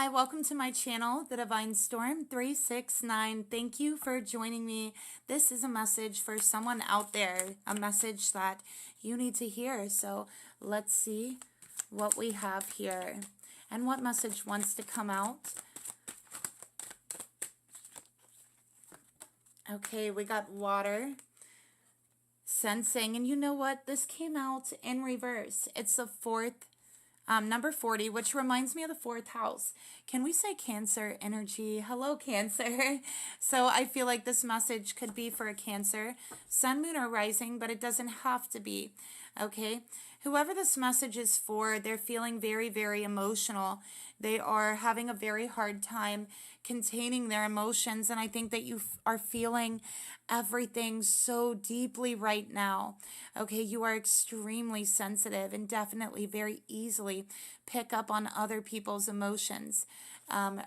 Hi, welcome to my channel, The Divine Storm 369. Thank you for joining me. This is a message for someone out there, a message that you need to hear. So let's see what we have here and what message wants to come out. Okay, we got water, sensing, and you know what? This came out in reverse. It's the fourth number 40, which reminds me of the fourth house. Can we say Cancer energy? Hello, Cancer. So I feel like this message could be for a Cancer, sun, moon, or rising, but it doesn't have to be. Okay. Whoever this message is for, they're feeling very, very emotional. They are having a very hard time containing their emotions. And I think that you are feeling everything so deeply right now. Okay. You are extremely sensitive and definitely very easily pick up on other people's emotions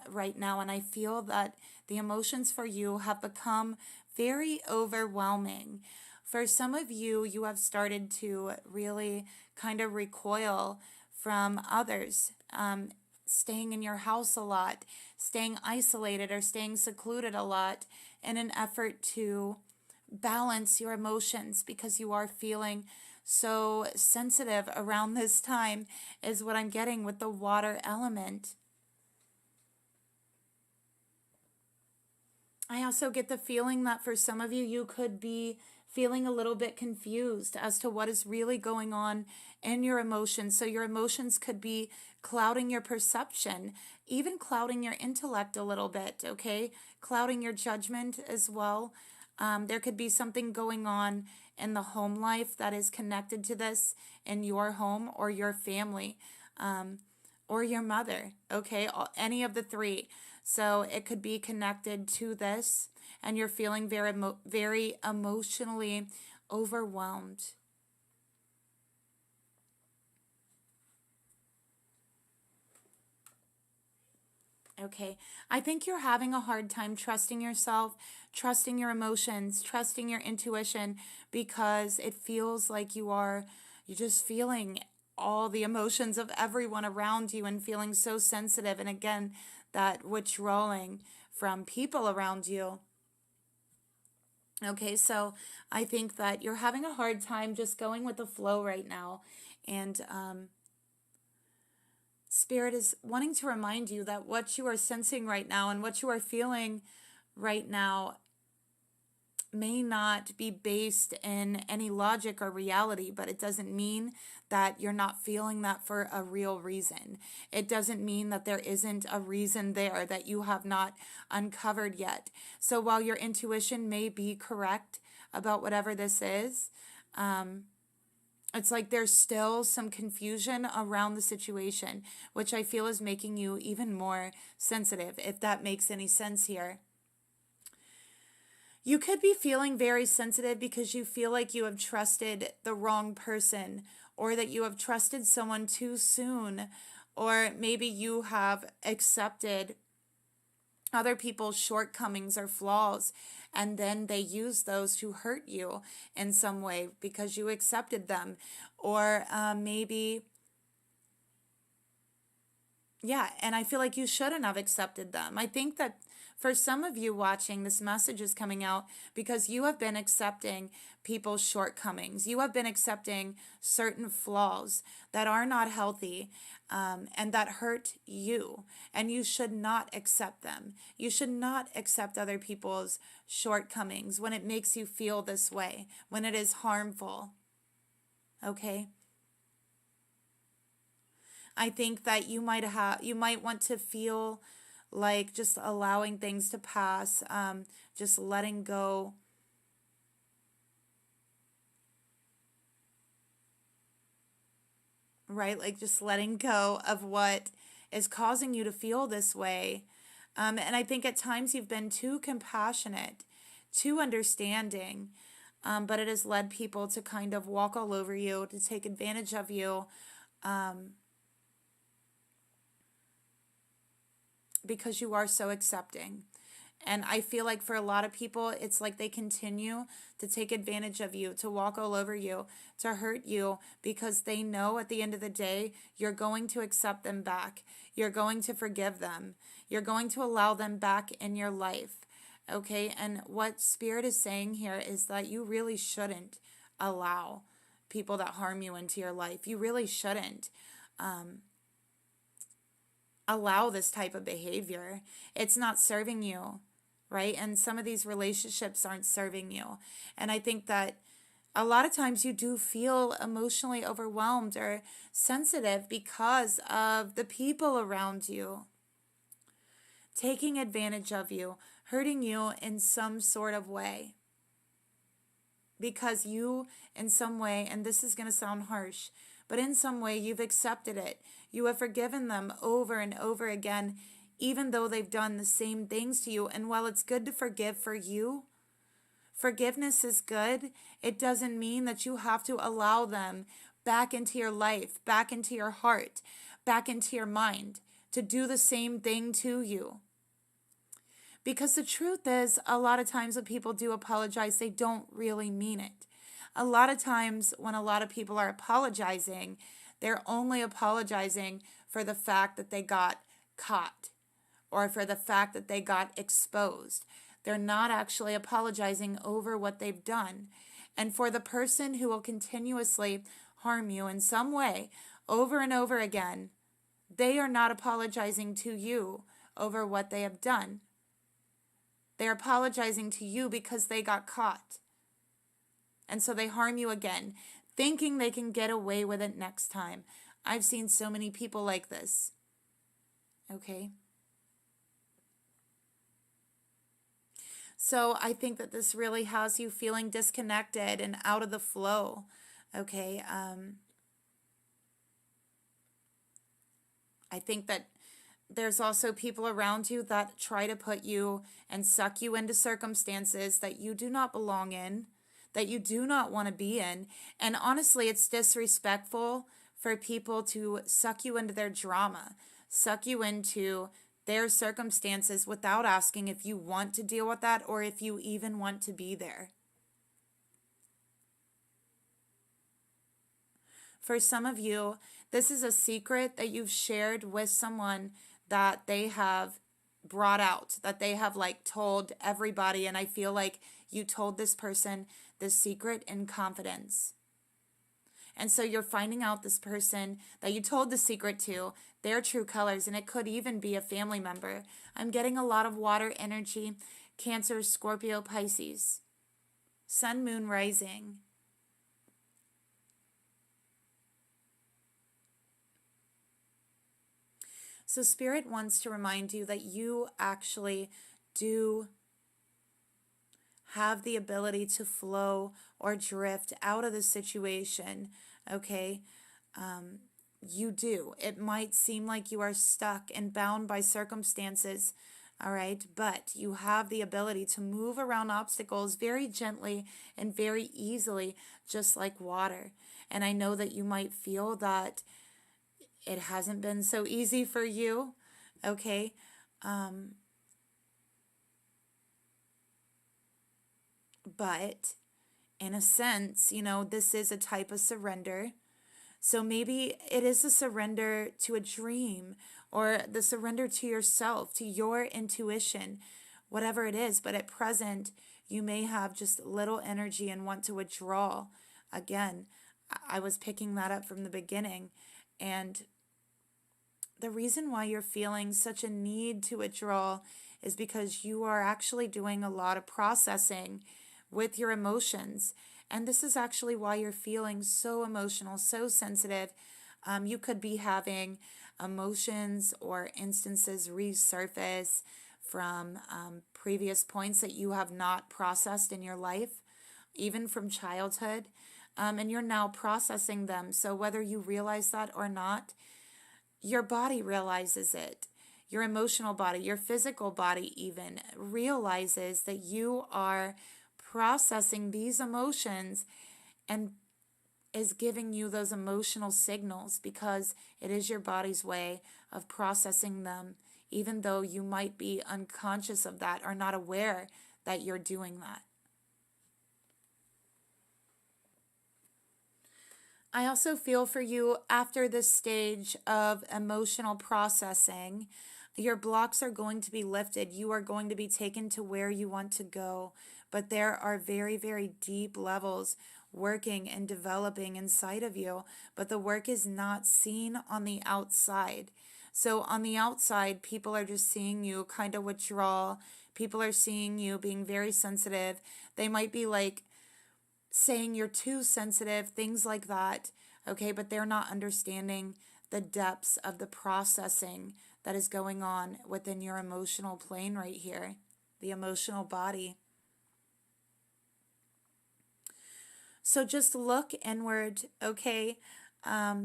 right now. And I feel that the emotions for you have become very overwhelming. For some of you, you have started to really kind of recoil from others, staying in your house a lot, staying isolated or staying secluded a lot in an effort to balance your emotions because you are feeling so sensitive around this time is what I'm getting with the water element. I also get the feeling that for some of you, you could be feeling a little bit confused as to what is really going on in your emotions. So your emotions could be clouding your perception, even clouding your intellect a little bit, okay? Clouding your judgment as well. There could be something going on in the home life that is connected to this in your home or your family. Or your mother, okay? Any of the three. So it could be connected to this, and you're feeling very emotionally overwhelmed. Okay, I think you're having a hard time trusting yourself, trusting your emotions, trusting your intuition, because it feels like you're just feeling all the emotions of everyone around you and feeling so sensitive. And again, that withdrawing from people around you. Okay, so I think that you're having a hard time just going with the flow right now. And Spirit is wanting to remind you that what you are sensing right now and what you are feeling right now may not be based in any logic or reality, but it doesn't mean that you're not feeling that for a real reason. It doesn't mean that there isn't a reason there that you have not uncovered yet. So while your intuition may be correct about whatever this is, it's like there's still some confusion around the situation, which I feel is making you even more sensitive, if that makes any sense here. You could be feeling very sensitive because you feel like you have trusted the wrong person, or that you have trusted someone too soon, or maybe you have accepted other people's shortcomings or flaws, and then they use those to hurt you in some way because you accepted them. Or maybe, yeah, and I feel like you shouldn't have accepted them. I think that for some of you watching, this message is coming out because you have been accepting people's shortcomings. You have been accepting certain flaws that are not healthy, and that hurt you. And you should not accept them. You should not accept other people's shortcomings when it makes you feel this way, when it is harmful. Okay? I think that you might want to feel like just allowing things to pass, just letting go. Right? Like just letting go of what is causing you to feel this way. And I think at times you've been too compassionate, too understanding, but it has led people to kind of walk all over you, to take advantage of you. Because you are so accepting. And I feel like for a lot of people, it's like they continue to take advantage of you, to walk all over you, to hurt you, because they know at the end of the day, you're going to accept them back. You're going to forgive them. You're going to allow them back in your life. Okay? And what Spirit is saying here is that you really shouldn't allow people that harm you into your life. You really shouldn't allow this type of behavior. It's not serving you, right? And some of these relationships aren't serving you. And I think that a lot of times you do feel emotionally overwhelmed or sensitive because of the people around you taking advantage of you, hurting you in some sort of way. Because you, in some way, and this is going to sound harsh, but in some way you've accepted it. You have forgiven them over and over again, even though they've done the same things to you. And while it's good to forgive for you, forgiveness is good, it doesn't mean that you have to allow them back into your life, back into your heart, back into your mind, to do the same thing to you. Because the truth is, a lot of times when people do apologize, they don't really mean it. A lot of times when a lot of people are apologizing, they're only apologizing for the fact that they got caught or for the fact that they got exposed. They're not actually apologizing over what they've done. And for the person who will continuously harm you in some way over and over again, they are not apologizing to you over what they have done. They're apologizing to you because they got caught. And so they harm you again, thinking they can get away with it next time. I've seen so many people like this. Okay? So I think that this really has you feeling disconnected and out of the flow. Okay? I think that there's also people around you that try to put you and suck you into circumstances that you do not belong in, that you do not want to be in. And honestly, it's disrespectful for people to suck you into their drama, suck you into their circumstances without asking if you want to deal with that or if you even want to be there. For some of you, this is a secret that you've shared with someone that they have brought out, that they have like told everybody, and I feel like you told this person this secret in confidence. And so you're finding out this person that you told the secret to, their true colors, and it could even be a family member. I'm getting a lot of water energy, Cancer, Scorpio, Pisces, Sun, Moon, Rising. So Spirit wants to remind you that you actually do have the ability to flow or drift out of the situation, okay? You do. It might seem like you are stuck and bound by circumstances, all right? But you have the ability to move around obstacles very gently and very easily, just like water. And I know that you might feel that it hasn't been so easy for you, okay? But in a sense, you know, this is a type of surrender. So maybe it is a surrender to a dream or the surrender to yourself, to your intuition, whatever it is. But at present, you may have just little energy and want to withdraw. Again, I was picking that up from the beginning. And the reason why you're feeling such a need to withdraw is because you are actually doing a lot of processing with your emotions. And this is actually why you're feeling so emotional, so sensitive. You could be having emotions or instances resurface from previous points that you have not processed in your life, even from childhood. And you're now processing them. So whether you realize that or not, your body realizes it. Your emotional body, your physical body even realizes that you are processing these emotions and is giving you those emotional signals because it is your body's way of processing them even though you might be unconscious of that or not aware that you're doing that. I also feel for you after this stage of emotional processing, your blocks are going to be lifted. You are going to be taken to where you want to go. But there are very, very deep levels working and developing inside of you. But the work is not seen on the outside. So on the outside, people are just seeing you kind of withdraw. People are seeing you being very sensitive. They might be like, saying you're too sensitive, things like that, okay? But they're not understanding the depths of the processing that is going on within your emotional plane right here, the emotional body. So just look inward, okay?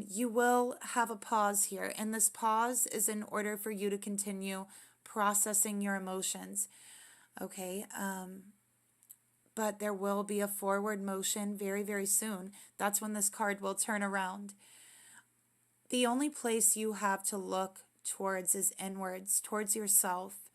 You will have a pause here, and this pause is in order for you to continue processing your emotions, okay? But there will be a forward motion very, very soon. That's when this card will turn around. The only place you have to look towards is inwards, towards yourself.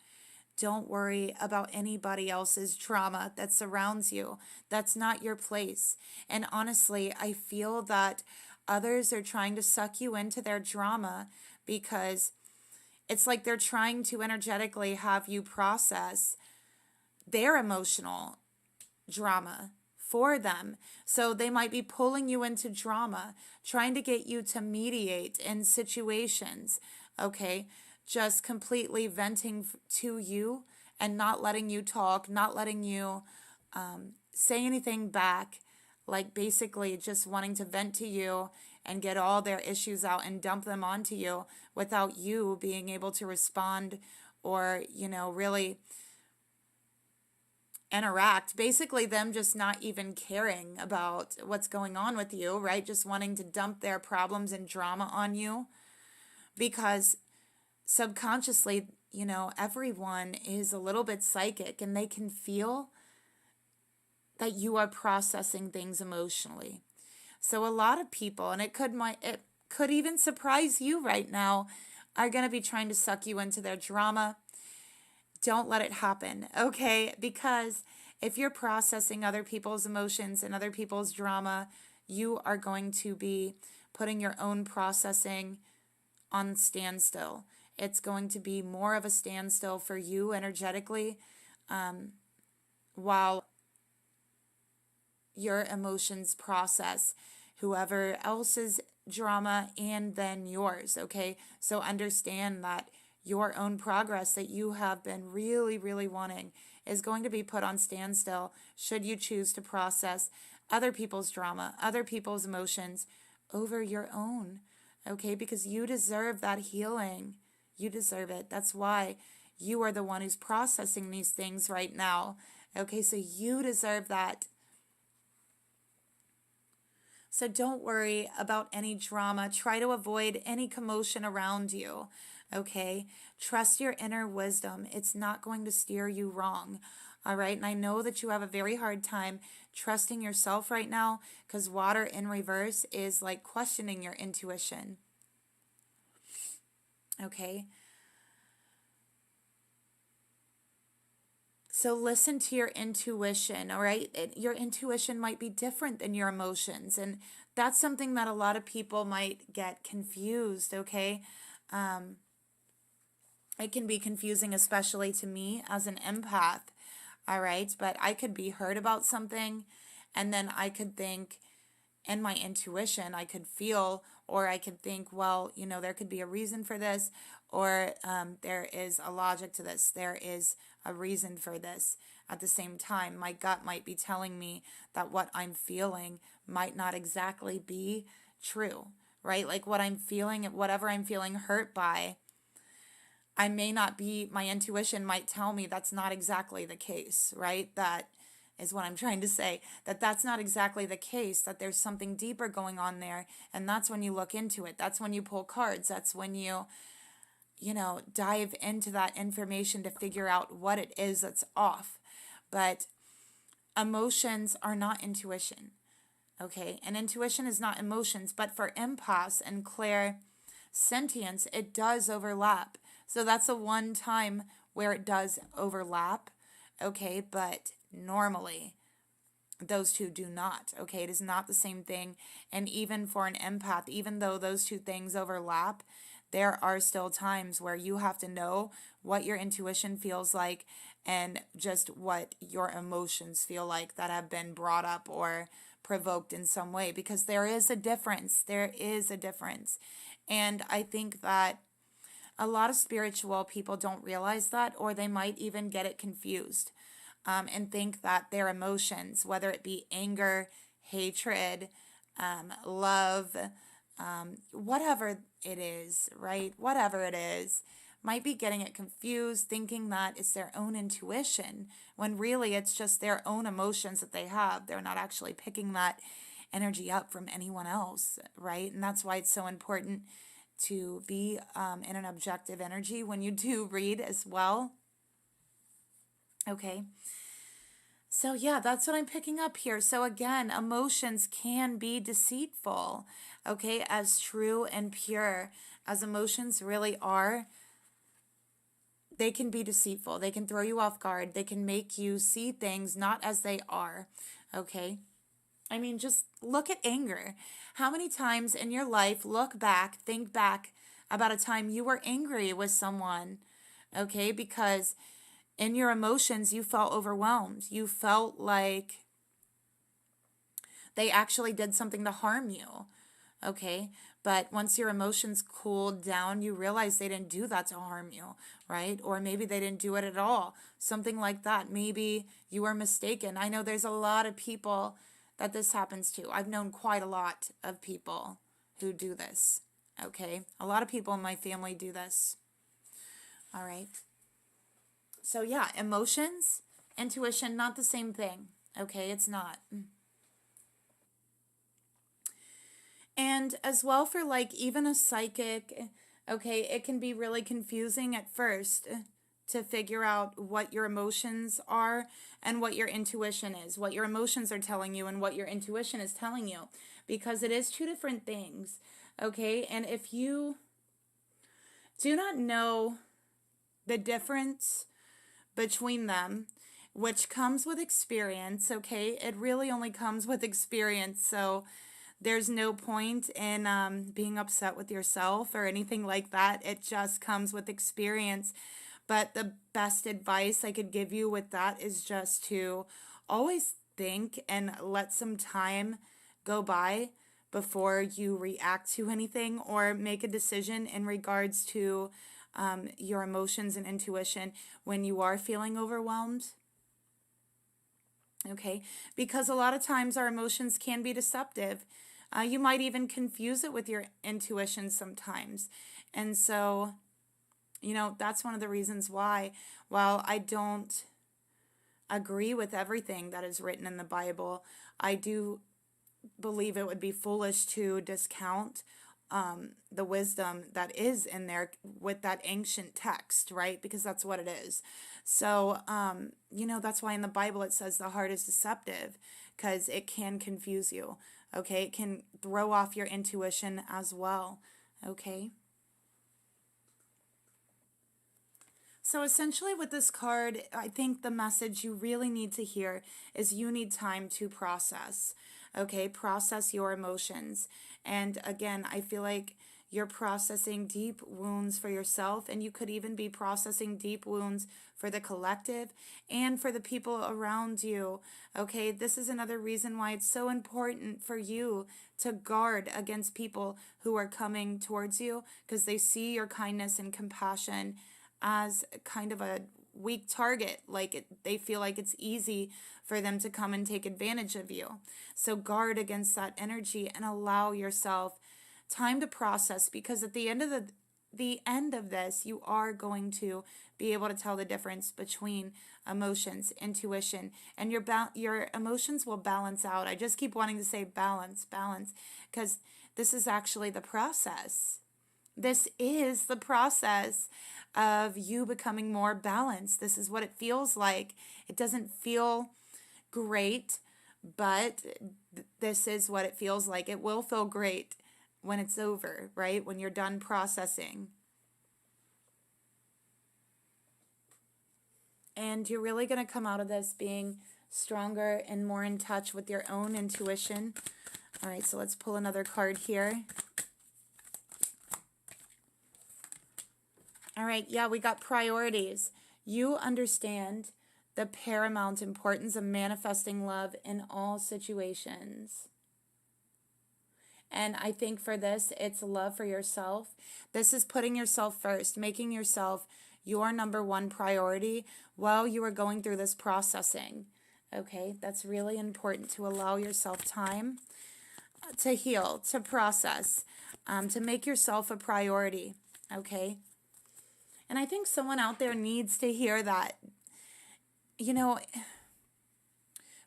Don't worry about anybody else's trauma that surrounds you. That's not your place. And honestly, I feel that others are trying to suck you into their drama because it's like they're trying to energetically have you process their emotional drama for them. So they might be pulling you into drama, trying to get you to mediate in situations, okay? Just completely venting to you and not letting you talk, not letting you say anything back, like basically just wanting to vent to you and get all their issues out and dump them onto you without you being able to respond or, really interact. Basically them just not even caring about what's going on with you, right? Just wanting to dump their problems and drama on you because subconsciously, everyone is a little bit psychic and they can feel that you are processing things emotionally. So a lot of people, and it could even surprise you right now, are going to be trying to suck you into their drama. Don't let it happen, okay? Because if you're processing other people's emotions and other people's drama, you are going to be putting your own processing on standstill. It's going to be more of a standstill for you energetically while your emotions process whoever else's drama and then yours, okay? So understand that your own progress that you have been really, really wanting is going to be put on standstill should you choose to process other people's drama, other people's emotions over your own, okay? Because you deserve that healing. You deserve it. That's why you are the one who's processing these things right now, okay? So you deserve that. So don't worry about any drama. Try to avoid any commotion around you, okay? Trust your inner wisdom. It's not going to steer you wrong, all right? And I know that you have a very hard time trusting yourself right now because water in reverse is like questioning your intuition, okay? So listen to your intuition, all right? Your intuition might be different than your emotions, and that's something that a lot of people might get confused, okay? It can be confusing, especially to me as an empath, all right? But I could be heard about something, and then I could think, in my intuition, I could feel, or I could think, well, there could be a reason for this, or there is a logic to this. There is a reason for this. At the same time, my gut might be telling me that what I'm feeling might not exactly be true, right? Like what I'm feeling, whatever I'm feeling hurt by, my intuition might tell me that's not exactly the case, right? That is what I'm trying to say, that's not exactly the case, that there's something deeper going on there. And that's when you look into it. That's when you pull cards. That's when you dive into that information to figure out what it is that's off. But emotions are not intuition, okay? And intuition is not emotions, but for empaths and clairsentience, it does overlap. So that's a one time where it does overlap, okay? But normally, those two do not, okay? It is not the same thing. And even for an empath, even though those two things overlap, there are still times where you have to know what your intuition feels like and just what your emotions feel like that have been brought up or provoked in some way, because there is a difference. There is a difference. And I think that a lot of spiritual people don't realize that, or they might even get it confused, and think that their emotions, whether it be anger, hatred, love, whatever it is, right? Whatever it is, might be getting it confused, thinking that it's their own intuition, when really it's just their own emotions that they have. They're not actually picking that energy up from anyone else, right? And that's why it's so important to be in an objective energy when you do read as well. Okay. So yeah, that's what I'm picking up here. So again, emotions can be deceitful, okay, as true and pure as emotions really are. They can be deceitful. They can throw you off guard. They can make you see things not as they are, okay? I mean, just look at anger. How many times in your life, look back, think back about a time you were angry with someone, okay? Because in your emotions, you felt overwhelmed. You felt like they actually did something to harm you, okay? But once your emotions cooled down, you realize they didn't do that to harm you, right? Or maybe they didn't do it at all. Something like that. Maybe you were mistaken. I know there's a lot of people that this happens to. I've known quite a lot of people who do this, okay? A lot of people in my family do this, all right? So yeah, emotions, intuition, not the same thing, okay? It's not. And as well for like even a psychic, okay, it can be really confusing at first to figure out what your emotions are and what your intuition is, what your emotions are telling you and what your intuition is telling you, because it is two different things, okay? And if you do not know the difference between them, which comes with experience, okay? It really only comes with experience, so there's no point in being upset with yourself or anything like that. It just comes with experience. But the best advice I could give you with that is just to always think and let some time go by before you react to anything or make a decision in regards to your emotions and intuition when you are feeling overwhelmed. Okay, because a lot of times our emotions can be deceptive. You might even confuse it with your intuition sometimes. And so, you know, that's one of the reasons why, while I don't agree with everything that is written in the Bible, I do believe it would be foolish to discount the wisdom that is in there with that ancient text, right? Because that's what it is. So, you know, that's why in the Bible it says the heart is deceptive, because it can confuse you, okay? It can throw off your intuition as well, okay? So essentially with this card, I think the message you really need to hear is you need time to process, okay? Process your emotions. And again, I feel like you're processing deep wounds for yourself, and you could even be processing deep wounds for the collective and for the people around you, okay? This is another reason why it's so important for you to guard against people who are coming towards you, because they see your kindness and compassion as kind of a weak target, like they feel like it's easy for them to come and take advantage of you. So guard against that energy and allow yourself time to process, because at the end of this, you are going to be able to tell the difference between emotions, intuition, and your emotions will balance out. I just keep wanting to say balance, because this is actually the process. This is the process of you becoming more balanced. This is what it feels like. It doesn't feel great, but this is what it feels like. It will feel great when it's over, right? When you're done processing. And you're really going to come out of this being stronger and more in touch with your own intuition. All right, so let's pull another card here. All right, yeah, we got priorities. You understand the paramount importance of manifesting love in all situations. And I think for this, it's love for yourself. This is putting yourself first, making yourself your number one priority while you are going through this processing. Okay, that's really important, to allow yourself time to heal, to process, to make yourself a priority. Okay. And I think someone out there needs to hear that. You know,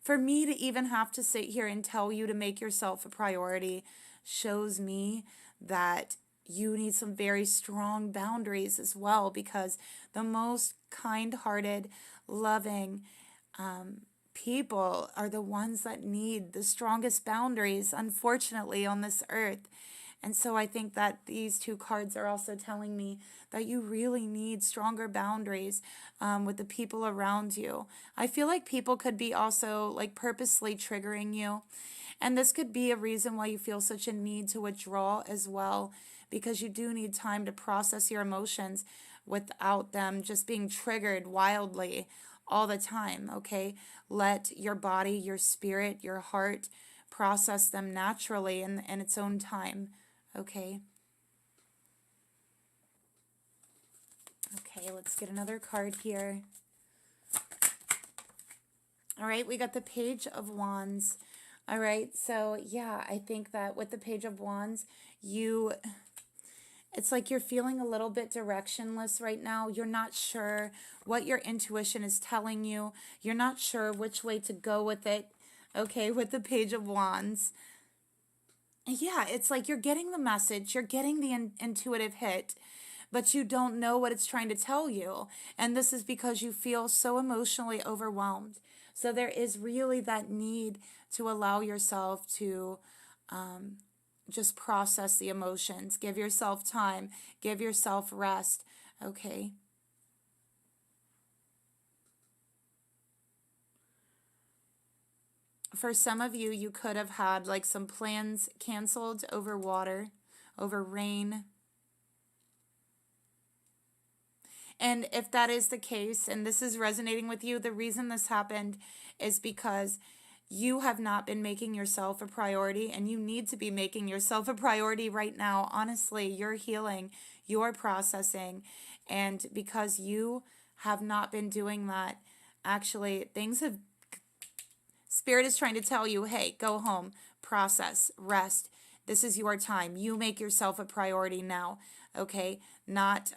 for me to even have to sit here and tell you to make yourself a priority shows me that you need some very strong boundaries as well, because the most kind-hearted, loving people are the ones that need the strongest boundaries, unfortunately, on this earth. And so I think that these two cards are also telling me that you really need stronger boundaries with the people around you. I feel like people could be also like purposely triggering you. And this could be a reason why you feel such a need to withdraw as well, because you do need time to process your emotions without them just being triggered wildly all the time, okay? Let your body, your spirit, your heart process them naturally in its own time, okay? Okay, let's get another card here. All right, we got the Page of Wands. All right, so yeah, I think that with the Page of Wands, it's like you're feeling a little bit directionless right now. You're not sure what your intuition is telling you. You're not sure which way to go with it, okay, with the Page of Wands. Yeah, it's like you're getting the message, you're getting the intuitive hit, but you don't know what it's trying to tell you. And this is because you feel so emotionally overwhelmed. So there is really that need to allow yourself to just process the emotions. Give yourself time. Give yourself rest. Okay? For some of you, you could have had like some plans canceled over water, over rain. And if that is the case, and this is resonating with you, the reason this happened is because you have not been making yourself a priority, and you need to be making yourself a priority right now. Honestly, you're healing, you're processing, and because you have not been doing that, actually, Spirit is trying to tell you, hey, go home, process, rest. This is your time. You make yourself a priority now, okay? Not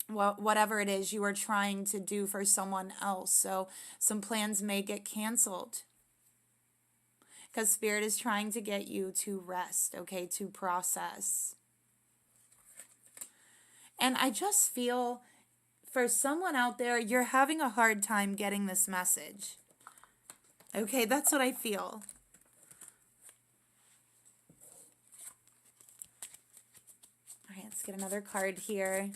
whatever it is you are trying to do for someone else. So some plans may get canceled because Spirit is trying to get you to rest, okay, to process. And I just feel for someone out there, you're having a hard time getting this message. Okay, that's what I feel. All right, let's get another card here.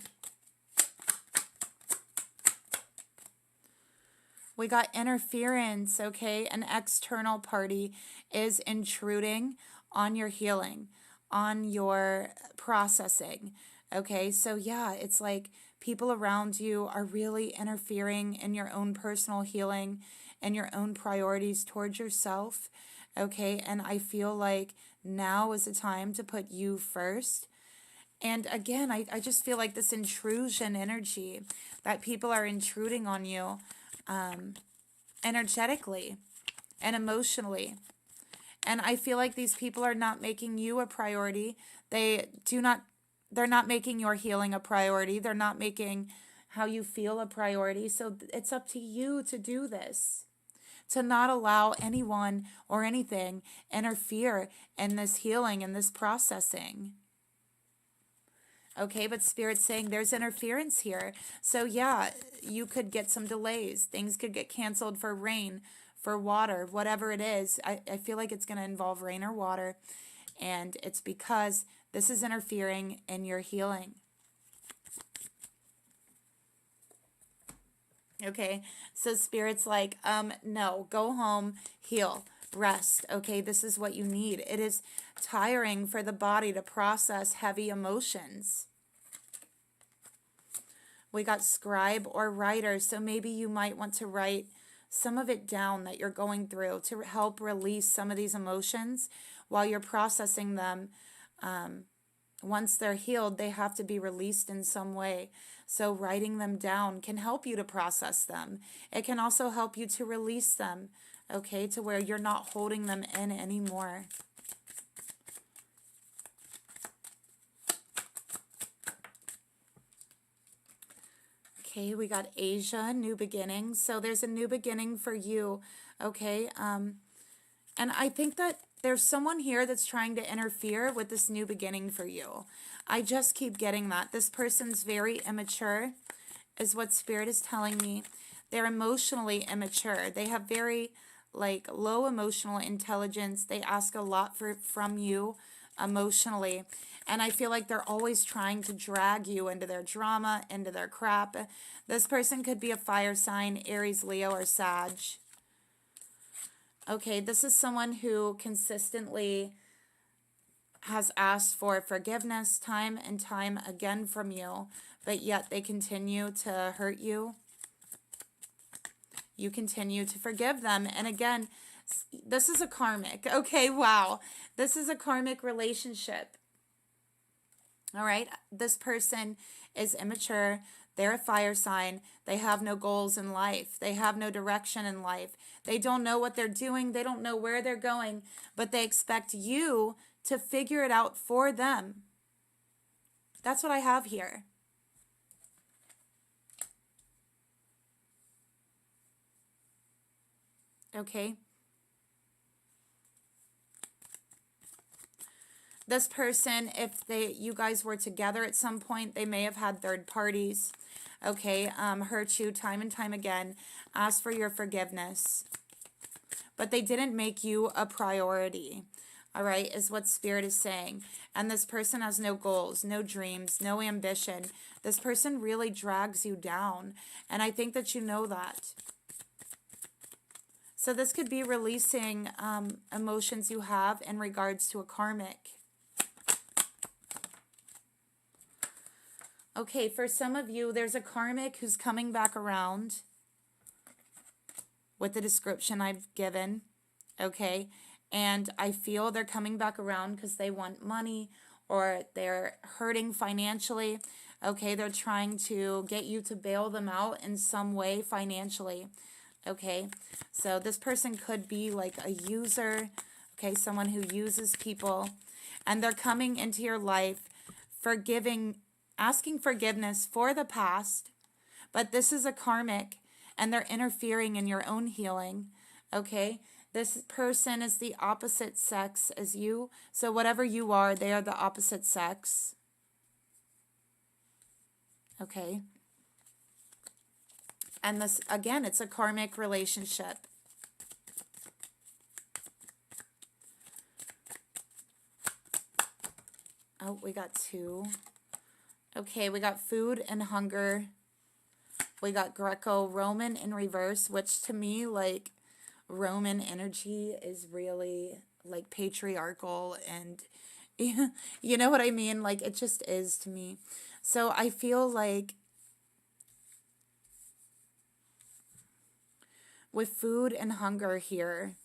We got interference, okay? An external party is intruding on your healing, on your processing, okay? So yeah, it's like people around you are really interfering in your own personal healing and your own priorities towards yourself, okay? And I feel like now is the time to put you first. And again, I just feel like this intrusion energy, that people are intruding on you energetically and emotionally. And I feel like these people are not making you a priority. They're not making your healing a priority. They're not making how you feel a priority. So it's up to you to do this, to not allow anyone or anything interfere in this healing and this processing. Okay, but Spirit's saying there's interference here. So yeah, you could get some delays. Things could get canceled for rain, for water, whatever it is. I feel like it's going to involve rain or water. And it's because this is interfering in your healing. Okay, so Spirit's like, no, go home, heal, rest. Okay, this is what you need. It is tiring for the body to process heavy emotions. We got scribe or writer, so maybe you might want to write some of it down that you're going through to help release some of these emotions while you're processing them. Once they're healed, they have to be released in some way. So writing them down can help you to process them. It can also help you to release them, okay, to where you're not holding them in anymore. Okay, we got Asia, new beginning. So there's a new beginning for you, okay? And I think that there's someone here that's trying to interfere with this new beginning for you. I just keep getting that. This person's very immature, is what Spirit is telling me. They're emotionally immature. They have very, like, low emotional intelligence. They ask a lot from you emotionally. And I feel like they're always trying to drag you into their drama, into their crap. This person could be a fire sign, Aries, Leo, or Sag. Okay, this is someone who consistently has asked for forgiveness time and time again from you, but yet they continue to hurt you. You continue to forgive them. And again, this is a karmic. Okay, wow. This is a karmic relationship. All right, this person is immature. They're a fire sign. They have no goals in life. They have no direction in life. They don't know what they're doing. They don't know where they're going, but they expect you to figure it out for them. That's what I have here. Okay. This person, if you guys were together at some point, they may have had third parties. Okay, hurt you time and time again, ask for your forgiveness. But they didn't make you a priority, all right, is what Spirit is saying. And this person has no goals, no dreams, no ambition. This person really drags you down, and I think that you know that. So this could be releasing emotions you have in regards to a karmic. Okay, for some of you, there's a karmic who's coming back around with the description I've given, okay? And I feel they're coming back around because they want money or they're hurting financially, okay? They're trying to get you to bail them out in some way financially, okay? So this person could be like a user, okay? Someone who uses people, and they're coming into your life asking forgiveness for the past, but this is a karmic, and they're interfering in your own healing, okay? This person is the opposite sex as you, so whatever you are, they are the opposite sex, okay? And this, again, it's a karmic relationship. Oh, we got two. Okay, we got food and hunger. We got Greco-Roman in reverse, which to me, like, Roman energy is really, like, patriarchal and, you know what I mean? Like, it just is to me. So I feel like with food and hunger here,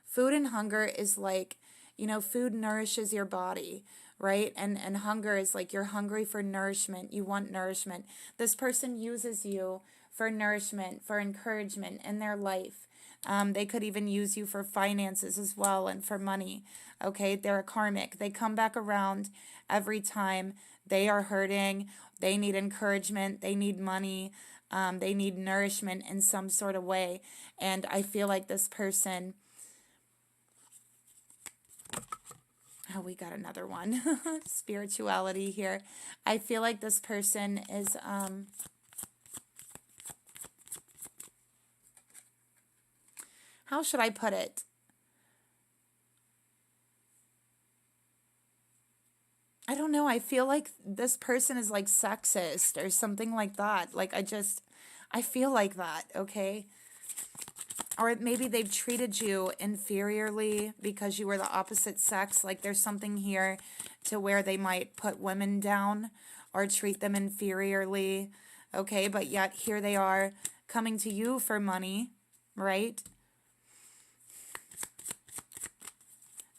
food and hunger is like, you know, food nourishes your body, right? And hunger is like you're hungry for nourishment. You want nourishment. This person uses you for nourishment, for encouragement in their life. They could even use you for finances as well and for money. Okay, they're a karmic. They come back around every time they are hurting. They need encouragement. They need money. They need nourishment in some sort of way. And I feel like this person... Oh, we got another one. Spirituality here. I feel like this person is... how should I put it? I don't know. I feel like this person is like sexist or something like that. Like I feel like that, okay? Or maybe they've treated you inferiorly because you were the opposite sex. Like there's something here to where they might put women down or treat them inferiorly, okay? But yet here they are coming to you for money, right?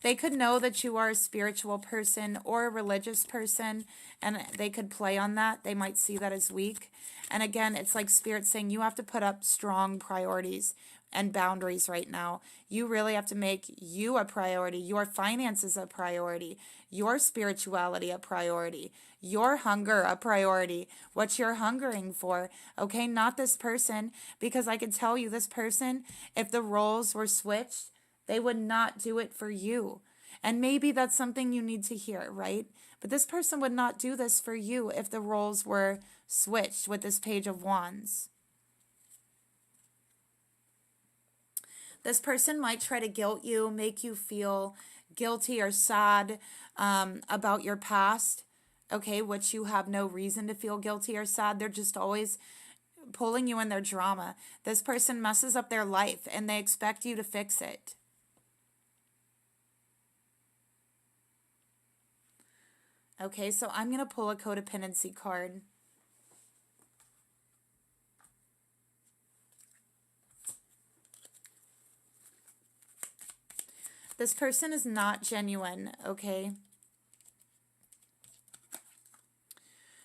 They could know that you are a spiritual person or a religious person, and they could play on that. They might see that as weak. And again, it's like Spirit saying you have to put up strong priorities and boundaries right now. You really have to make you a priority, your finances a priority, your spirituality a priority, your hunger a priority, what you're hungering for, okay? Not this person, because I can tell you this person, if the roles were switched, they would not do it for you. And maybe that's something you need to hear, right? But this person would not do this for you if the roles were switched with this Page of Wands. This person might try to guilt you, make you feel guilty or sad about your past, okay, which you have no reason to feel guilty or sad. They're just always pulling you in their drama. This person messes up their life and they expect you to fix it. Okay, so I'm going to pull a codependency card. This person is not genuine, okay?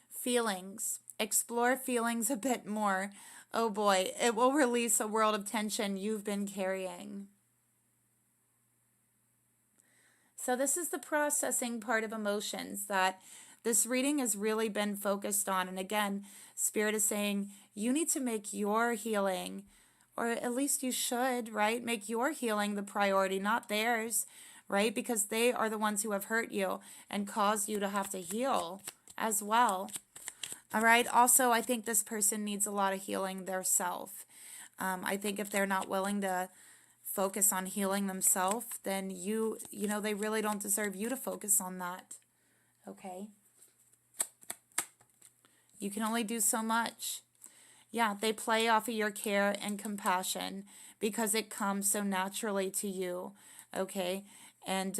Feelings. Explore feelings a bit more. Oh boy, it will release a world of tension you've been carrying. So this is the processing part of emotions that this reading has really been focused on. And again, Spirit is saying you need to make your healing, or at least you should, right? Make your healing the priority, not theirs, right? Because they are the ones who have hurt you and caused you to have to heal as well. All right. Also, I think this person needs a lot of healing themselves. I think if they're not willing to focus on healing themselves, then you know, they really don't deserve you to focus on that. Okay? You can only do so much. Yeah, they play off of your care and compassion because it comes so naturally to you. Okay? And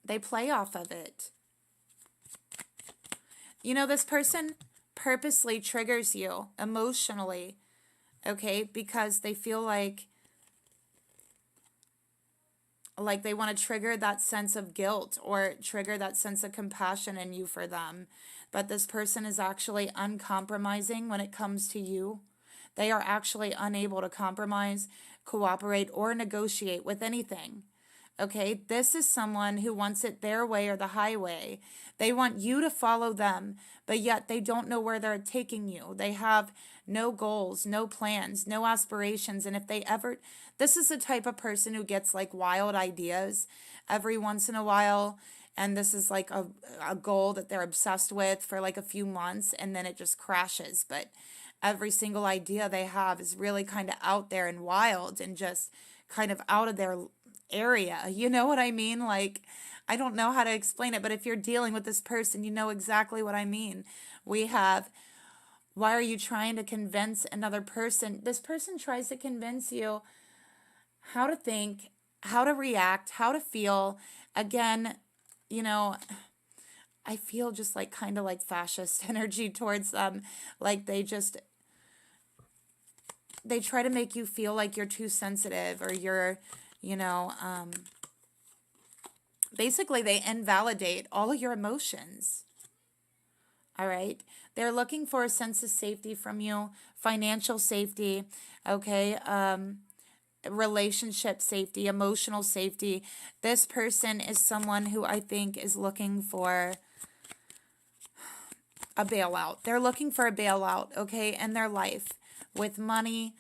they play off of it. You know, this person purposely triggers you emotionally, okay, because they feel like they want to trigger that sense of guilt or trigger that sense of compassion in you for them. But this person is actually uncompromising when it comes to you. They are actually unable to compromise, cooperate, or negotiate with anything. Okay, this is someone who wants it their way or the highway. They want you to follow them, but yet they don't know where they're taking you. They have no goals, no plans, no aspirations. And if they ever, this is the type of person who gets like wild ideas every once in a while. And this is like a goal that they're obsessed with for like a few months, and then it just crashes. But every single idea they have is really kind of out there and wild and just kind of out of their area. You know what I mean? Like, I don't know how to explain it, but if you're dealing with this person, you know exactly what I mean. We have, why are you trying to convince another person? This person tries to convince you how to think, how to react, how to feel. Again, you know, I feel just like kind of like fascist energy towards them. Like they try to make you feel like you're too sensitive or you're, you know, basically they invalidate all of your emotions. All right. They're looking for a sense of safety from you, financial safety, okay, relationship safety, emotional safety. This person is someone who I think is looking for a bailout. They're looking for a bailout, okay, in their life with money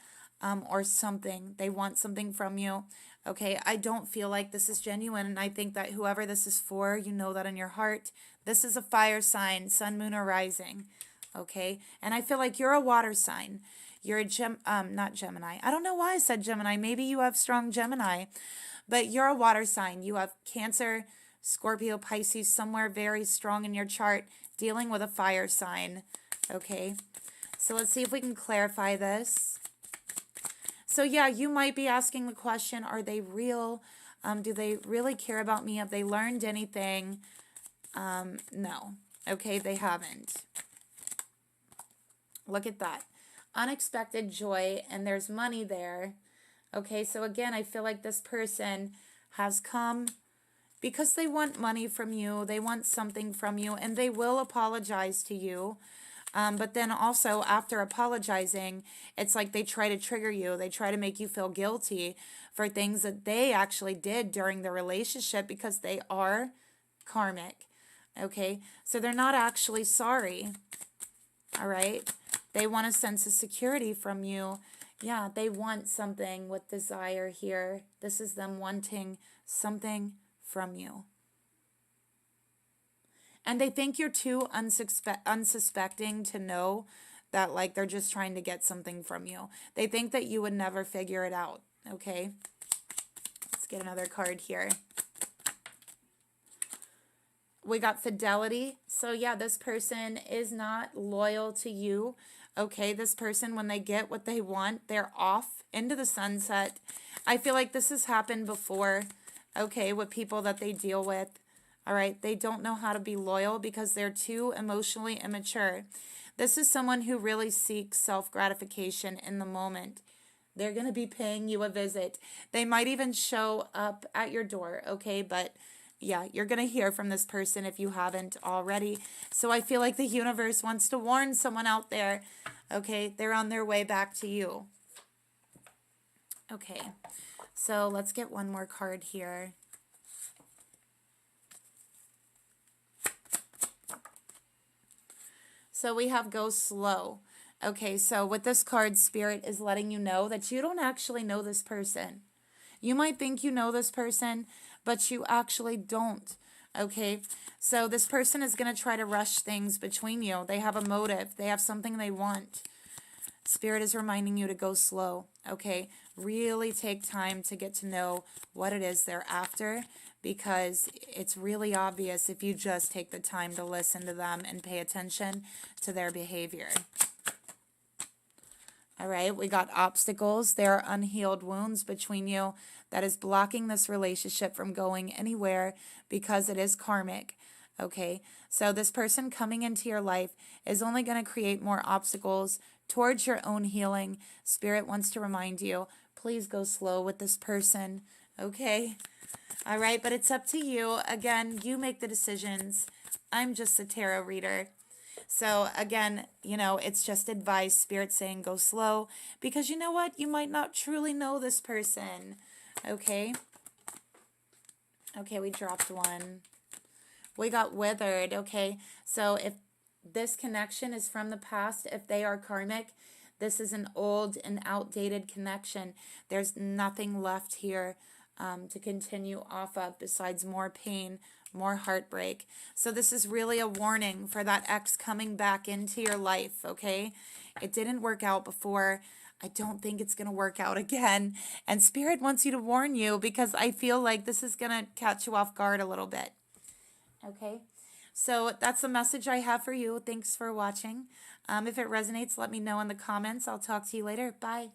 or something. They want something from you. Okay, I don't feel like this is genuine, and I think that whoever this is for, you know that in your heart. This is a fire sign, sun, moon, or rising, okay? And I feel like you're a water sign. You're a not Gemini. I don't know why I said Gemini. Maybe you have strong Gemini, but you're a water sign. You have Cancer, Scorpio, Pisces, somewhere very strong in your chart, dealing with a fire sign, okay? So let's see if we can clarify this. So yeah, you might be asking the question, are they real? Do they really care about me? Have they learned anything? No. Okay, they haven't. Look at that. Unexpected joy, and there's money there. Okay, so again, I feel like this person has come because they want money from you. They want something from you, and they will apologize to you. But then also after apologizing, it's like they try to trigger you. They try to make you feel guilty for things that they actually did during the relationship because they are karmic. Okay, so they're not actually sorry. All right, they want a sense of security from you. Yeah, they want something with desire here. This is them wanting something from you. And they think you're too unsuspecting to know that, like, they're just trying to get something from you. They think that you would never figure it out, okay? Let's get another card here. We got fidelity. So, yeah, this person is not loyal to you, okay? This person, when they get what they want, they're off into the sunset. I feel like this has happened before, okay, with people that they deal with. All right, they don't know how to be loyal because they're too emotionally immature. This is someone who really seeks self-gratification in the moment. They're going to be paying you a visit. They might even show up at your door, okay? But yeah, you're going to hear from this person if you haven't already. So I feel like the universe wants to warn someone out there, okay? They're on their way back to you. Okay, so let's get one more card here. So we have go slow. Okay, so with this card, Spirit is letting you know that you don't actually know this person. You might think you know this person, but you actually don't. Okay, so this person is going to try to rush things between you. They have a motive. They have something they want. Spirit is reminding you to go slow. Okay, really take time to get to know what it is they're after, because it's really obvious if you just take the time to listen to them and pay attention to their behavior. All right, we got obstacles. There are unhealed wounds between you that is blocking this relationship from going anywhere because it is karmic. Okay, so this person coming into your life is only going to create more obstacles towards your own healing. Spirit wants to remind you, please go slow with this person. Okay. All right, but it's up to you. Again, you make the decisions. I'm just a tarot reader. So again, you know, it's just advice. Spirit saying go slow because you know what? You might not truly know this person. Okay. Okay, we dropped one. We got withered. Okay, so if this connection is from the past, if they are karmic, this is an old and outdated connection. There's nothing left here to continue off of besides more pain, more heartbreak. So this is really a warning for that ex coming back into your life, okay? It didn't work out before. I don't think it's going to work out again. And Spirit wants you to warn you because I feel like this is going to catch you off guard a little bit. Okay? So that's the message I have for you. Thanks for watching. If it resonates, let me know in the comments. I'll talk to you later. Bye.